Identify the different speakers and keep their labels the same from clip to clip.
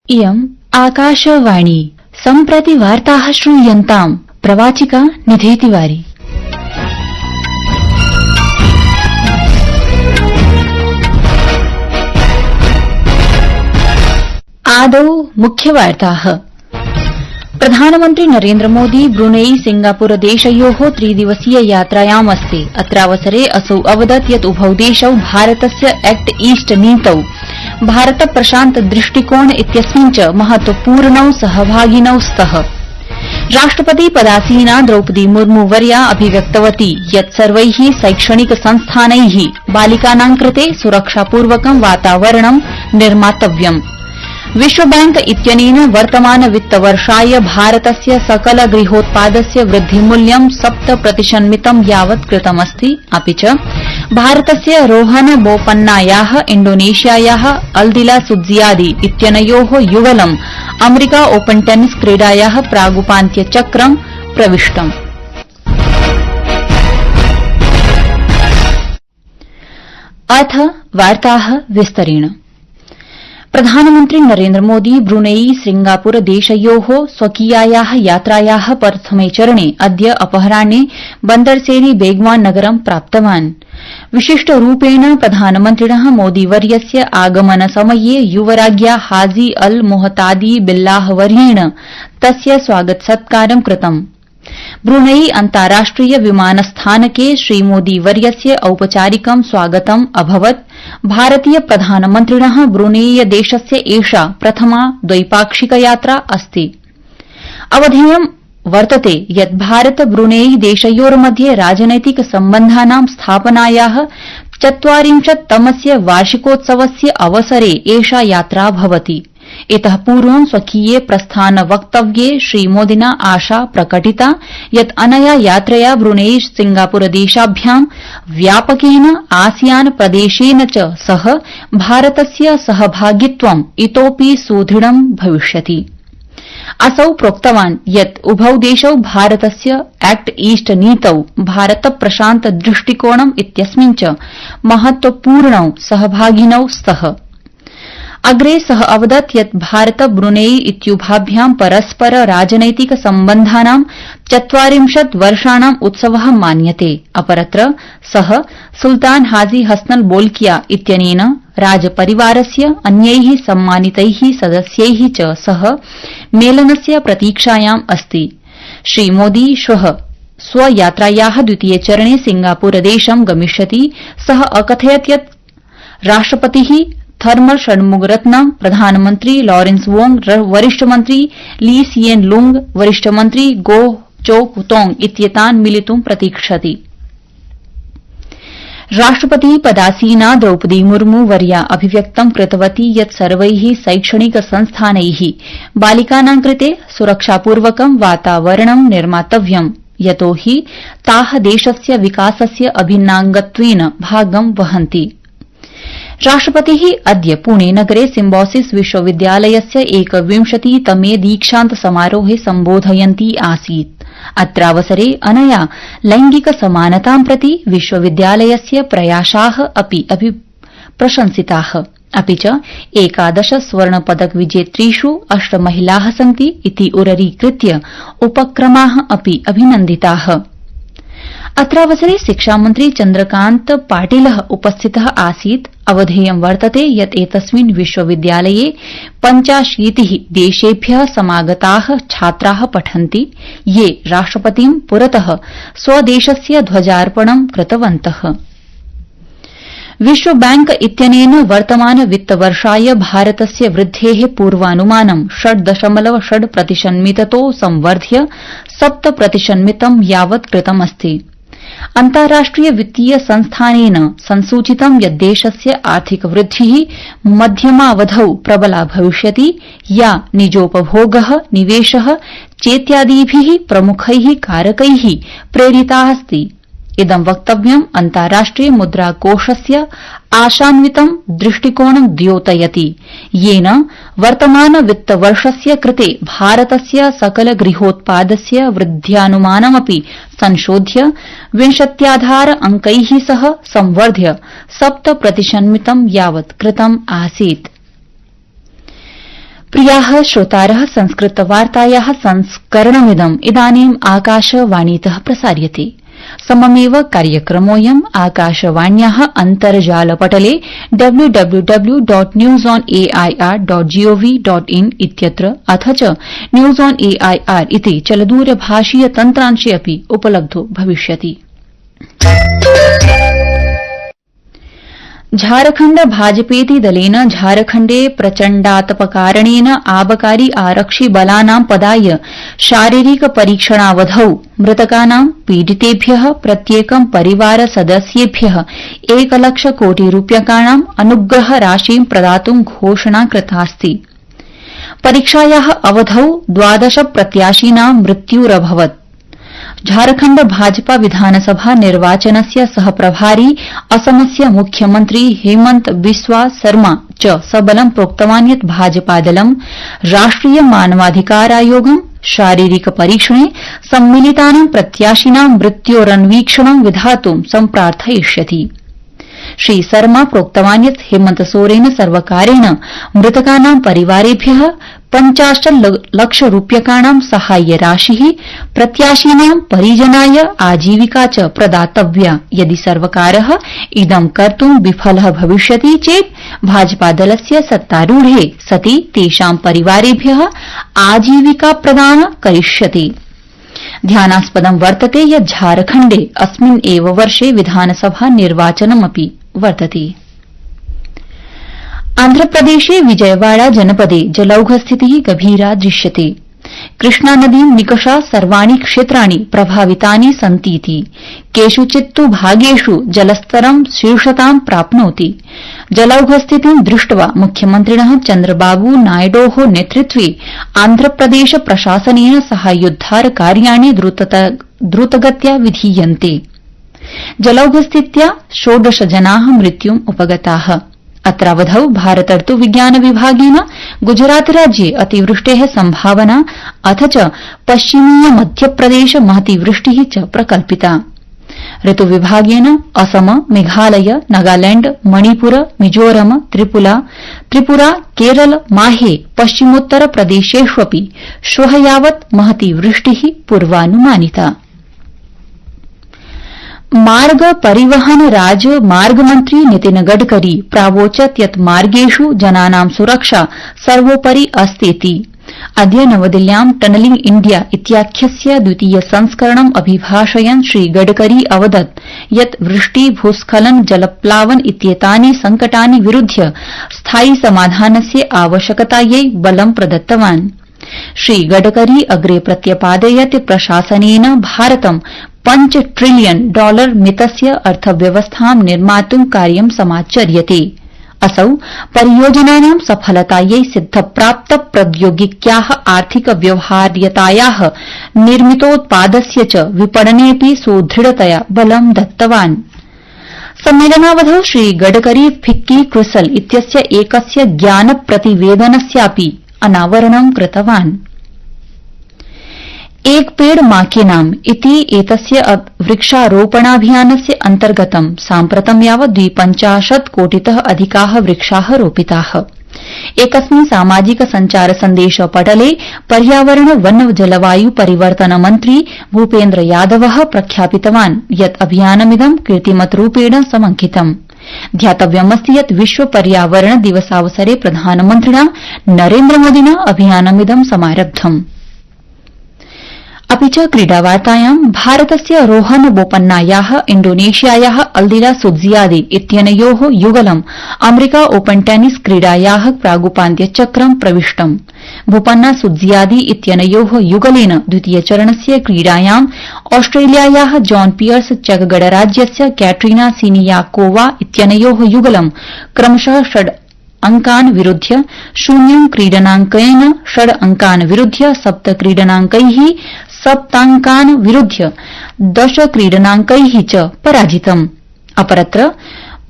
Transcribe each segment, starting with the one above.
Speaker 1: इयम् आकाशवाणी सम्प्रति वार्ताः श्रूयन्ताम् प्रवाचिका निधि तिवारी। आदौ मुख्यवार्ताः। प्रधानमन्त्री नरेन्द्र मोदी ब्रुनेई सिंगापुर देशयोः त्रिदिवसीय यात्रायाम् अस्ति। अत्रावसरे असौ अवदत् यत् उभौ देशौ भारतस्य एक्ट ईस्ट नीतौ भारत प्रशान्त दृष्टिकोण इत्यस्मिन् च महत्वपूर्णौ सहभागिनौ स्तः। राष्ट्रपति पदासीना द्रौपदी मुर्मू वर्या अभिव्यक्तवती यत् सर्वैः शैक्षणिक संस्थानैः बालिकानां कृते सुरक्षापूर्वकं वातावरणं निर्मातव्यम्। विश्व बैंक इत्यनेन वर्तमान वित्तवर्षाय भारतस्य सकल गृहोत्पादस्य वृद्धिमूल्यं 7% यावत् कृतमस्ति। अपि च भारतस्य रोहन बोपन्नायाः इण्डोनेशियायाः अल्दिला सुज्जियादी इत्यनयोः युगलम् अमेरिका ओपन टेनिस क्रीडायाः प्रागुपान्त्यचक्रं प्रविष्टम्। अथ वार्ताः विस्तरेण। प्रधानमन्त्री नरेन्द्र मोदी ब्रुनेई सिंगापुर देशयोः स्वकीयायाः यात्रायाः प्रथमे चरणे अद्य अपराह्ने बन्दरसेरी बेगवान नगरं प्राप्तवान्। विशिष्टरूपेण प्रधानमन्त्रिणः मोदीवर्यस्य आगमनसमये युवराज्ञा हाजी अल मोहतादी बिल्लाह वर्येण तस्य स्वागतसत्कारं कृतम्। ब्रुनेई अन्ताराष्ट्रिय विमानस्थानके श्रीमोदीवर्यस्य औपचारिकं स्वागतम् अभवत्। भारतीय प्रधानमन्त्रिणः ब्रुनेई देशस्य एषा प्रथमा द्वैपाक्षिक यात्रा अस्ति। अवधेयं वर्तते यत् भारत ब्रुनेई देशयोर्मध्ये राजनैतिक सम्बन्धानां स्थापनायाः 40तमस्य वार्षिकोत्सवस्य अवसरे एषा यात्रा भवति। इतः पूर्वं स्वकीये प्रस्थान वक्तव्ये श्रीमोदिना आशा प्रकटिता यत् अनया यात्रया ब्रुनेई सिंगापुर देशाभ्यां व्यापकेन आसियान प्रदेशेन च सह भारतस्य सहभागित्वम् इतोऽपि सुदृढं भविष्यति। असौ प्रोक्तवान् यत् उभौ देशौ भारतस्य एक्ट ईस्ट नीतौ भारत प्रशान्त दृष्टिकोणम् इत्यस्मिन् च महत्वपूर्णौ सहभागिनौ स्तः। अग्रे सः अवदत् यत् भारत ब्रुनेई इत्युभाभ्यां परस्पर राजनैतिक सम्बन्धानां 40 वर्षाणाम् उत्सवः मान्यते। अपरत्र सः सुल्तान हाजी हसनल बोल्किया इत्यनेन राजपरिवारस्य अन्यैः सम्मानितैः सदस्यैः च सह मेलनस्य प्रतीक्षायाम् अस्ति। श्रीमोदी श्वः स्वयात्रायाः द्वितीये चरणे सिंगापुरदेशं गमिष्यति। सः अकथयत् यत् राष्ट्रपतिः थर्मल षण्मुगरत्न, प्रधानमन्त्री लॉरेंस वोंग, वरिष्ठमन्त्री ली सिएन लुंग, वरिष्ठमन्त्री गो चोक तोंग इत्येतान् मिलितुं प्रतीक्षति। राष्ट्रपति पदासीना द्रौपदी मुर्मू वर्या अभिव्यक्तं कृतवती यत् सर्वैः शैक्षणिक संस्थानैः बालिकानां कृते सुरक्षापूर्वकं वातावरणं निर्मातव्यम्, यतो हि ताः देशस्य विकासस्य अभिन्नाङ्गत्वेन भागं वहन्ति। राष्ट्रपतिः अद्य पुणे नगरे सिम्बॉसिस विश्वविद्यालयस्य 21तमे दीक्षान्त समारोहे सम्बोधयन्ती आसीत्। अत्रावसरे अनया लैंगिक समानतां प्रति विश्वविद्यालयस्य प्रयासाः अपि प्रशंसिताः। अपि च 11 स्वर्णपदक विजेतृषु 8 महिलाः सन्ति इति उररीकृत्य उपक्रमाः अपि अभिनन्दिताः। अत्रावसरे शिक्षामन्त्री चन्द्रकान्त पाटिलः उपस्थितः आसीत्। अवधेयं वर्तते यत् एतस्मिन् विश्वविद्यालये 85 देशेभ्यः समागताः छात्राः पठन्ति, ये राष्ट्रपतिं पुरतः स्वदेशस्य ध्वजार्पणं कृतवन्तः। विश्व बैंक इत्यनेन वर्तमान वित्तवर्षाय भारतस्य वृद्धेः पूर्वानुमानं 6.6% संवर्ध्य 7% यावत् कृतमस्ति। अन्ताराष्ट्रिय वित्तीय संस्थानेन संसूचितं यत् देशस्य आर्थिक वृद्धिः मध्यमावधौ प्रबला भविष्यति, या निजोपभोगः, निवेशः चेत्यादिभिः प्रमुखैः कारकैः प्रेरिता अस्ति। इदं वक्तव्यम् अन्ताराष्ट्रिय मुद्राकोषस्य आशान्वितं दृष्टिकोणं द्योतयति, येन वर्तमान वित्तवर्षस्य कृते भारतस्य सकल गृहोत्पादस्य वृद्ध्यानुमानमपि संशोध्य 20 अंकैः सह संवर्ध्य 7% यावत् कृतम् आसीत्। प्रियाः श्रोतारः संस्कृतवार्तायाः संस्करणमिदम् इदानीम् आकाशवाणीतः प्रसार्यते। सममेव कार्यक्रमोऽयम् आकाशवाण्याः अन्तर्जालपटले www.newsonair.gov.in इत्यत्र अथ च न्यूज ऑन एआईआर इति चलदूरभाषीय तन्त्रांशे अपि उपलब्धो भविष्यति। झारखण्ड भाजपेति दलेन झारखण्डे प्रचण्डातपकारणेन आबकारी आरक्षि बलानां पदाय शारीरिक परीक्षणावधौ मृतकानां पीडितेभ्यः प्रत्येकं परिवार सदस्येभ्यः 1 लाख कोटि रूप्यकाणां अनुग्रह राशिं प्रदातुं घोषणा कृतास्ति। परीक्षायाः अवधौ 12 प्रत्याशिनां मृत्युरभवत्। झारखण्ड भाजपा विधानसभा निर्वाचनस्य सह प्रभारी असमस्य मुख्यमन्त्री हेमन्त बिस्वा शर्मा च सबलं प्रोक्तवान् यत् भाजपादलं राष्ट्रिय मानवाधिकारायोगं शारीरिक परीक्षणे सम्मिलितानां प्रत्याशिनां मृत्योरन्वीक्षणं विधातुं सम्प्रार्थयिष्यति। श्री शर्मा प्रोक्तवान् यत् हेमन्त सोरेन सर्वकारेण मृतकानां परिवारेभ्यः 50 लाख रूप्यकाणां साहाय्यराशिः प्रत्याशिनां परिजनाय आजीविका च प्रदातव्या। यदि सर्वकारः इदं कर्तुं विफलः भविष्यति चेत् भाजपादलस्य सत्तारूढे सति तेषां परिवारेभ्यः आजीविका प्रदान करिष्यति। ध्यानास्पदं वर्तते यत् झारखण्डे अस्मिन् एव वर्षे विधानसभा निर्वाचनमपि वर्तते। आन्ध्रप्रदेशे विजयवाड़ा जनपदे जलौघस्थितिः गभीरा दृश्यते। कृष्णानदीं निकषा सर्वाणि क्षेत्राणि प्रभावितानि सन्तीति। केषुचित्तु भागेषु जलस्तरं शीर्षतां प्राप्नोति। जलौघस्थितिं दृष्ट्वा मुख्यमन्त्रिणः चन्द्रबाबू नायडोः नेतृत्वे आन्ध्रप्रदेश प्रशासनेन साहाय्योद्धार कार्याणि द्रुतगत्या विधीयन्ते। जलौघस्थित्या 16 जनाः मृत्युम् उपगताः। अत्रावधौ भारतर्तु विज्ञान विभागेन गुजरात राज्ये अतिवृष्टेः संभावना अथ च पश्चिमीय मध्यप्रदेश महती वृष्टिः च प्रकल्पिता। ऋतुविभागेन असम, मेघालय, नागालैंड, मणिपुर, मिजोरम, त्रिपुरा, केरल, माहे, पश्चिमोत्तर प्रदेशेष्वपि श्वः यावत् महती वृष्टिः पूर्वानुमानिता। मार्ग परिवहन राजमार्ग मन्त्री नितिन गडकरी प्रावोचत् यत् मार्गेषु जनानां सुरक्षा सर्वोपरि अस्तीति। अद्य नवदिल्ल्यां टनलिंग इंडिया इत्याख्यस्य द्वितीय संस्करणम् अभिभाषयन् श्री गडकरी अवदत् यत् वृष्टि, भूस्खलन, जलप्लावन इत्येतानि संकटानि विरुध्य स्थायि समाधानस्य आवश्यकतायै बलं प्रदत्तवान्। श्री गडकरी अग्रे प्रत्यपादयत् प्रशासनेन भारतं $5 ट्रिलियन मितस्य अर्थव्यवस्थां निर्मातुं कार्यं समाचर्यते। असौ परियोजनानां सफलतायै सिद्धप्राप्त प्रौद्योगिक्याः आर्थिक व्यवहार्यतायाः निर्मितोत्पादस्य च विपणनेऽपि सुदृढतया बलं दत्तवान्। सम्मेलनावधौ श्री गडकरी फिक्की क्रिसल इत्यस्य एकस्य ज्ञान प्रतिवेदनस्यापि अनावरणं कृतवान्। एक पेड़ मां के नाम इति एतस्य वृक्षारोपणाभियानस्य अन्तर्गतं साम्प्रतं यावत् 250 कोटितः अधिकाः वृक्षाः रोपिताः। एकस्मिन् सामाजिक संचार सन्देश पटले पर्यावरण वन जलवायु परिवर्तन मन्त्री भूपेन्द्र यादवः प्रख्यापितवान् यत् अभियानमिदं कीर्तिमतरूपेण समङ्कितम्। ध्यातव्यमस्ति यत् विश्व पर्यावरण दिवसावसरे प्रधानमन्त्रिणा नरेन्द्र मोदिना अभियानमिदं समारब्धम्। अपि च क्रीडावार्तायां भारतस्य रोहन बोपन्नायाः इण्डोनेशियायाः अल्दिरा सुत्जियादे इत्यनयोः युगलम् अमेरिका ओपन टेनिस क्रीडायाः प्रागुपान्त्यचक्रं प्रविष्टम्। बोपन्ना सुत्जियादी इत्यनयोः युगलेन द्वितीयचरणस्य क्रीडायां ऑस्ट्रेलियायाः जॉन पियर्स चेक गणराज्यस्य कैटरीना सिनियाकोवा इत्यनयोः युगलं क्रमशः 6 अंकान् विरुध्य 0 क्रीडनाङ्केन 6 अंकान् विरुध्य 7 क्रीडनाङ्कैः 7 अंकान् विरुध्य 10 क्रीडनाङ्कैः च पराजितम्। अपरत्र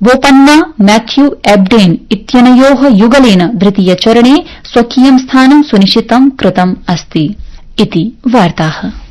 Speaker 1: बोपन्ना मैथ्यू एब्डेन इत्यनयोः युगलेन द्वितीयचरणे स्वकीयं स्थानं सुनिश्चितं कृतम् अस्ति। इति वार्ताः।